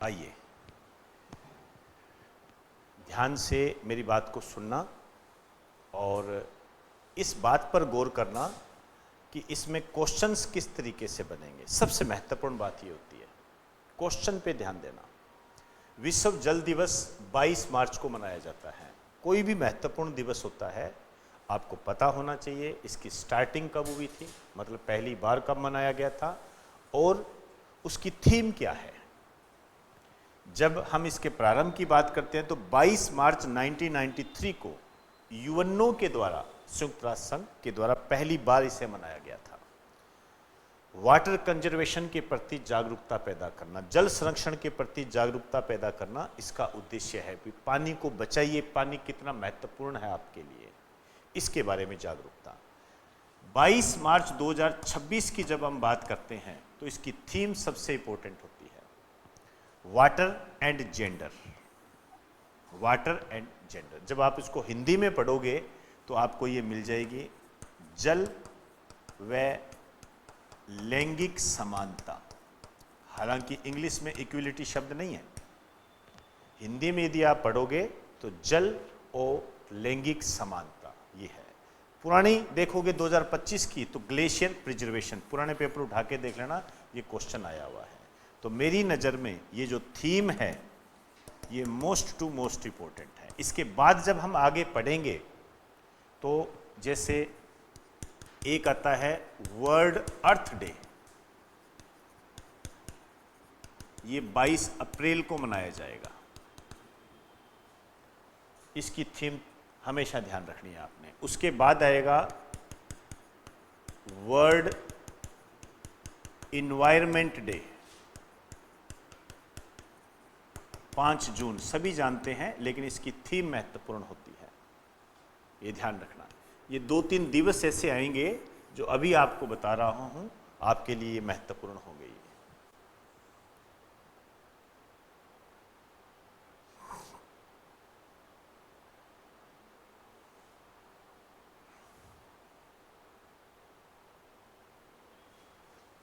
आइए ध्यान से मेरी बात को सुनना और इस बात पर गौर करना कि इसमें क्वेश्चंस किस तरीके से बनेंगे। सबसे महत्वपूर्ण बात ये होती है क्वेश्चन पे ध्यान देना। विश्व जल दिवस 22 मार्च को मनाया जाता है। कोई भी महत्वपूर्ण दिवस होता है आपको पता होना चाहिए इसकी स्टार्टिंग कब हुई थी, मतलब पहली बार कब मनाया गया था और उसकी थीम क्या है। जब हम इसके प्रारंभ की बात करते हैं तो 22 मार्च 1993 को यूएनओ के द्वारा, संयुक्त राष्ट्र संघ के द्वारा पहली बार इसे मनाया गया था। वाटर कंजर्वेशन के प्रति जागरूकता पैदा करना, जल संरक्षण के प्रति जागरूकता पैदा करना इसका उद्देश्य है कि पानी को बचाइए, पानी कितना महत्वपूर्ण है आपके लिए, इसके बारे में जागरूकता। 22 मार्च 2026 की जब हम बात करते हैं तो इसकी थीम सबसे इंपॉर्टेंट होती है water and gender. Water and gender जब आप इसको हिंदी में पढ़ोगे तो आपको ये मिल जाएगी, जल व लैंगिक समानता। हालांकि इंग्लिश में इक्विलिटी शब्द नहीं है, हिंदी में यदि आप पढ़ोगे तो जल और लैंगिक समानता ये है। पुरानी देखोगे 2025 की तो ग्लेशियर प्रिजर्वेशन, पुराने पेपर उठा के देख लेना, ये क्वेश्चन आया हुआ है। तो मेरी नज़र में ये जो थीम है ये मोस्ट टू मोस्ट इम्पोर्टेंट है। इसके बाद जब हम आगे पढ़ेंगे तो जैसे एक आता है वर्ल्ड अर्थ डे, ये 22 अप्रैल को मनाया जाएगा। इसकी थीम हमेशा ध्यान रखनी है आपने। उसके बाद आएगा वर्ल्ड इन्वायरमेंट डे, 5 जून, सभी जानते हैं लेकिन इसकी थीम महत्वपूर्ण होती है, ये ध्यान रखना। ये 2-3 दिवस ऐसे आएंगे जो अभी आपको बता रहा हूं आपके लिए ये महत्वपूर्ण हो गई।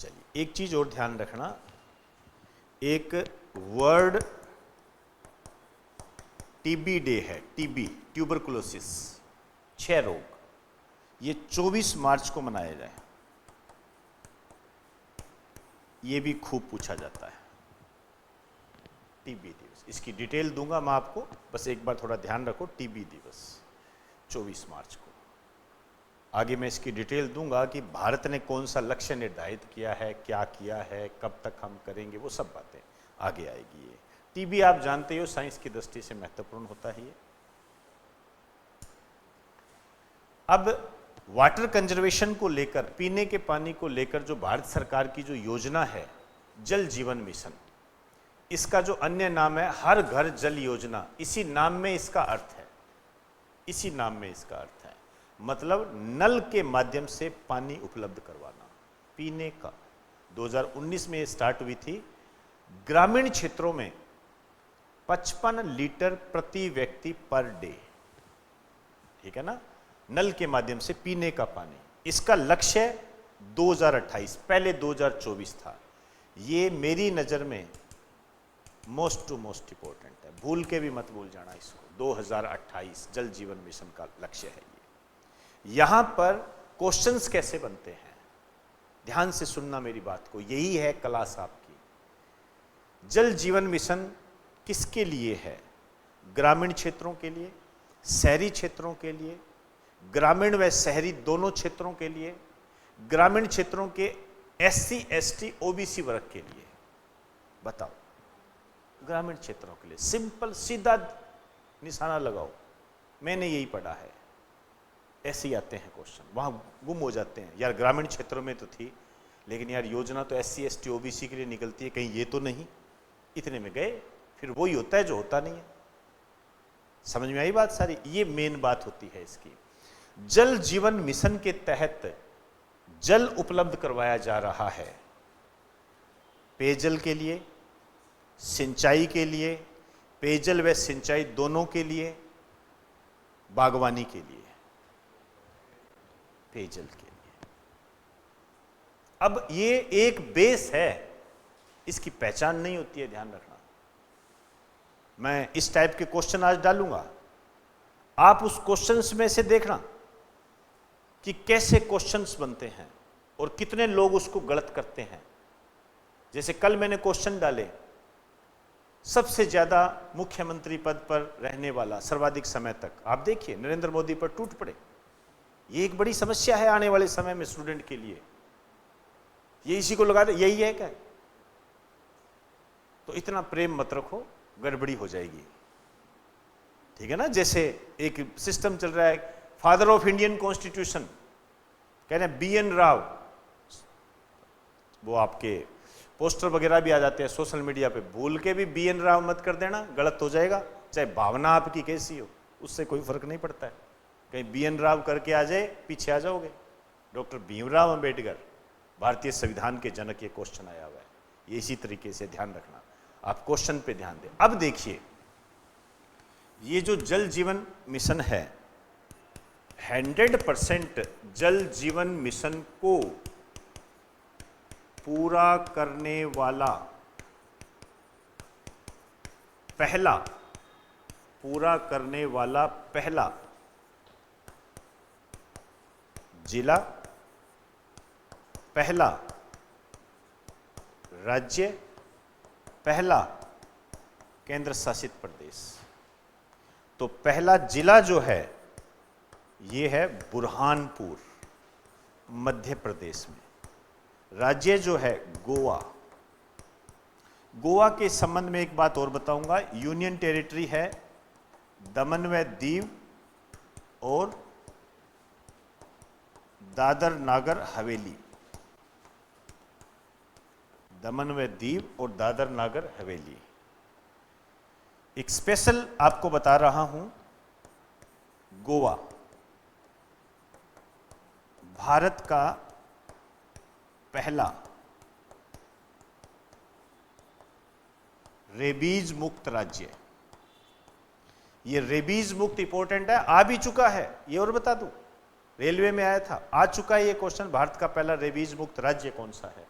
चलिए एक चीज और ध्यान रखना, एक वर्ल्ड टीबी डे है, टीबी ट्यूबरकुलोसिस, क्षय रोग, ये 24 मार्च को मनाया जाए। ये भी खूब पूछा जाता है टीबी दिवस। इसकी डिटेल दूंगा मैं आपको, बस एक बार थोड़ा ध्यान रखो। टीबी दिवस 24 मार्च को, आगे मैं इसकी डिटेल दूंगा कि भारत ने कौन सा लक्ष्य निर्धारित किया है, क्या किया है, कब तक हम करेंगे, वो सब बातें आगे आएगी। ये टीबी आप जानते हो साइंस की दृष्टि से महत्वपूर्ण होता है ये। अब वाटर कंजर्वेशन को लेकर, पीने के पानी को लेकर जो भारत सरकार की जो योजना है जल जीवन मिशन, इसका जो अन्य नाम है हर घर जल योजना, इसी नाम में इसका अर्थ है, इसी नाम में इसका अर्थ है, मतलब नल के माध्यम से पानी उपलब्ध करवाना पीने का। 2019 में ये स्टार्ट हुई थी। ग्रामीण क्षेत्रों में 55 लीटर प्रति व्यक्ति पर डे, ठीक है ना, नल के माध्यम से पीने का पानी। इसका लक्ष्य 2028, पहले 2024 था। ये मेरी नज़र में मोस्ट टू मोस्ट इंपॉर्टेंट है, भूल के भी मत भूल जाना इसको। 2028 जल जीवन मिशन का लक्ष्य है ये। यहां पर क्वेश्चंस कैसे बनते हैं, ध्यान से सुनना मेरी बात को, यही है क्लास आपकी। जल जीवन मिशन किसके लिए है? ग्रामीण क्षेत्रों के लिए, शहरी क्षेत्रों के लिए, ग्रामीण व शहरी दोनों क्षेत्रों के लिए, ग्रामीण क्षेत्रों के SC ST OBC वर्ग के लिए। बताओ, ग्रामीण क्षेत्रों के लिए सिंपल सीधा निशाना लगाओ। मैंने यही पढ़ा है, ऐसे ही आते हैं क्वेश्चन, वहां गुम हो जाते हैं यार। ग्रामीण क्षेत्रों में तो थी, लेकिन यार योजना तो SC ST OBC के लिए निकलती है, कहीं ये तो नहीं, इतने में गए, फिर वही होता है जो होता नहीं है। समझ में आई बात सारी? ये मेन बात होती है इसकी। जल जीवन मिशन के तहत जल उपलब्ध करवाया जा रहा है, पेयजल के लिए, सिंचाई के लिए, पेयजल व सिंचाई दोनों के लिए, बागवानी के लिए, पेयजल के लिए। अब ये एक बेस है, इसकी पहचान नहीं होती है, ध्यान रखना। मैं इस टाइप के क्वेश्चन आज डालूंगा, आप उस क्वेश्चंस में से देखना कि कैसे क्वेश्चंस बनते हैं और कितने लोग उसको गलत करते हैं। जैसे कल मैंने क्वेश्चन डाले, सबसे ज्यादा मुख्यमंत्री पद पर रहने वाला सर्वाधिक समय तक, आप देखिए नरेंद्र मोदी पर टूट पड़े। ये एक बड़ी समस्या है आने वाले समय में स्टूडेंट के लिए। ये इसी को लगा दे, यही है क्या? तो इतना प्रेम मत रखो, गड़बड़ी हो जाएगी, ठीक है ना। जैसे एक सिस्टम चल रहा है, फादर ऑफ इंडियन कॉन्स्टिट्यूशन कह रहे हैं BN राव, वो आपके पोस्टर वगैरह भी आ जाते हैं सोशल मीडिया पे, भूल के भी BN राव मत कर देना, गलत हो जाएगा। चाहे भावना आपकी कैसी हो, उससे कोई फर्क नहीं पड़ता है। कहीं BN राव करके आ जाए, पीछे आ जाओगे। डॉक्टर भीमराव अंबेडकर, भारतीय संविधान के जनक, ये क्वेश्चन आया हुआ है। ये इसी तरीके से ध्यान रखना, आप क्वेश्चन पे ध्यान दें। अब देखिए, ये जो जल जीवन मिशन है, 100% जल जीवन मिशन को पूरा करने वाला पहला जिला, पहला राज्य, पहला केंद्र शासित प्रदेश। तो पहला जिला जो है ये है बुरहानपुर, मध्य प्रदेश में। राज्य जो है गोवा। गोवा के संबंध में एक बात और बताऊंगा, यूनियन टेरिटरी है दमन व दीव और दादर नागर हवेली। दमन व दीव और दादर नागर हवेली। एक स्पेशल आपको बता रहा हूं, गोवा भारत का पहला रेबीज मुक्त राज्य। ये रेबीज मुक्त इंपॉर्टेंट है, आ भी चुका है। ये और बता दूं, रेलवे में आया था, आ चुका है ये क्वेश्चन, भारत का पहला रेबीज मुक्त राज्य कौन सा है?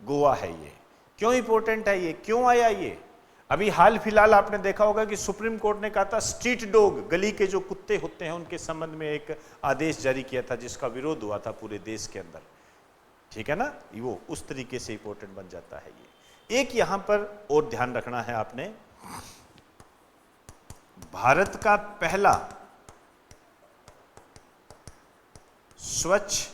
गोवा है। ये क्यों इंपॉर्टेंट है, ये क्यों आया? ये अभी हाल फिलहाल आपने देखा होगा कि सुप्रीम कोर्ट ने कहा था स्ट्रीट डॉग, गली के जो कुत्ते होते हैं उनके संबंध में एक आदेश जारी किया था, जिसका विरोध हुआ था पूरे देश के अंदर, ठीक है ना। वो उस तरीके से इंपॉर्टेंट बन जाता है। ये एक यहां पर और ध्यान रखना है आपने, भारत का पहला स्वच्छ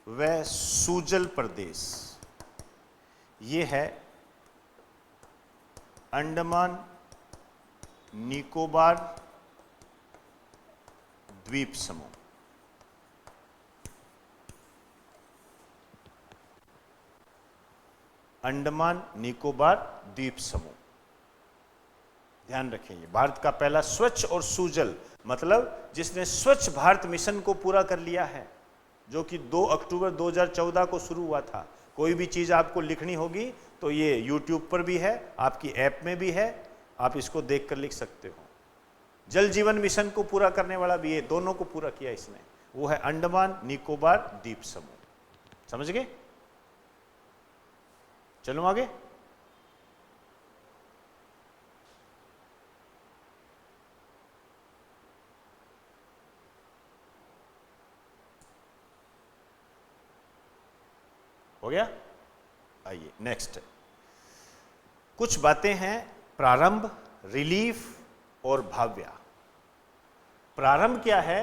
व सुजल प्रदेश ये है अंडमान निकोबार द्वीप समूह। अंडमान निकोबार द्वीप समूह, ध्यान रखेंगे। भारत का पहला स्वच्छ और सुजल, मतलब जिसने स्वच्छ भारत मिशन को पूरा कर लिया है, जो कि 2 अक्टूबर 2014 को शुरू हुआ था। कोई भी चीज़ आपको लिखनी होगी तो ये YouTube पर भी है, आपकी ऐप में भी है, आप इसको देख कर लिख सकते हो। जल जीवन मिशन को पूरा करने वाला भी ये, दोनों को पूरा किया इसने, वो है अंडमान निकोबार द्वीप समूह। समझ गए? चलो आगे। हो गया? आइए नेक्स्ट। कुछ बातें हैं प्रारंभ, रिलीफ और भाव्या। प्रारंभ क्या है?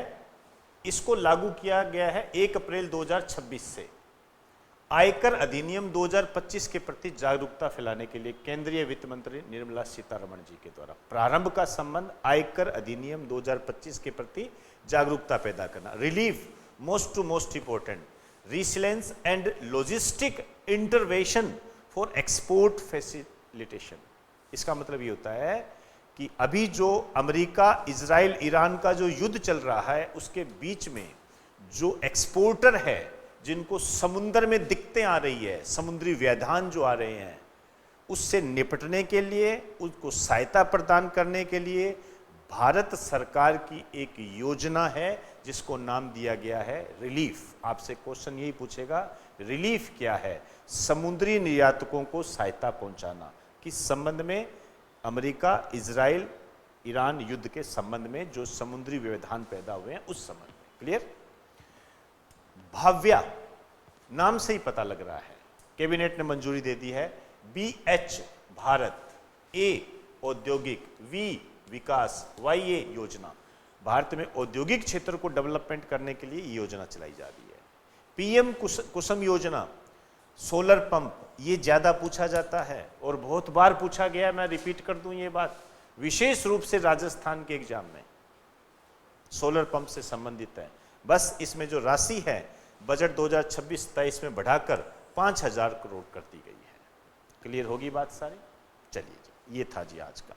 इसको लागू किया गया है 1 अप्रैल 2026 से आयकर अधिनियम 2025 के प्रति जागरूकता फैलाने के लिए केंद्रीय वित्त मंत्री निर्मला सीतारमण जी के द्वारा। प्रारंभ का संबंध आयकर अधिनियम 2025 के प्रति जागरूकता पैदा करना। Relief most to most important, resilience and logistic intervention for export facilitation. इसका मतलब ये होता है कि अभी जो अमेरिका, इजराइल, ईरान का जो युद्ध चल रहा है, उसके बीच में जो एक्सपोर्टर है, जिनको समुद्र में दिक्कतें आ रही है, समुद्री व्यवधान जो आ रहे हैं, उससे निपटने के लिए, उसको सहायता प्रदान करने के लिए भारत सरकार की एक योजना है जिसको नाम दिया गया है रिलीफ। आपसे क्वेश्चन यही पूछेगा, रिलीफ क्या है? समुद्री निर्यातकों को सहायता पहुंचाना। किस संबंध में? अमेरिका, इजराइल, ईरान युद्ध के संबंध में, जो समुद्री व्यवधान पैदा हुए हैं उस संबंध में। क्लियर? भाव्या, नाम से ही पता लग रहा है, कैबिनेट ने मंजूरी दे दी है। BH भारत, A औद्योगिक, V विकास, YA योजना। भारत में औद्योगिक क्षेत्र को डेवलपमेंट करने के लिए ये योजना चलाई जा रही है। PM कुसुम योजना, सोलर पंप, ये ज्यादा पूछा जाता है और बहुत बार पूछा गया है, मैं रिपीट कर दूं ये बात, विशेष रूप से राजस्थान के एग्जाम में सोलर पंप से संबंधित है। बस इसमें जो राशि है बजट 2026-27 में बढ़ाकर 5,000 करोड़ कर दी गई है। क्लियर होगी बात सारी? चलिए जी, ये था जी आज का।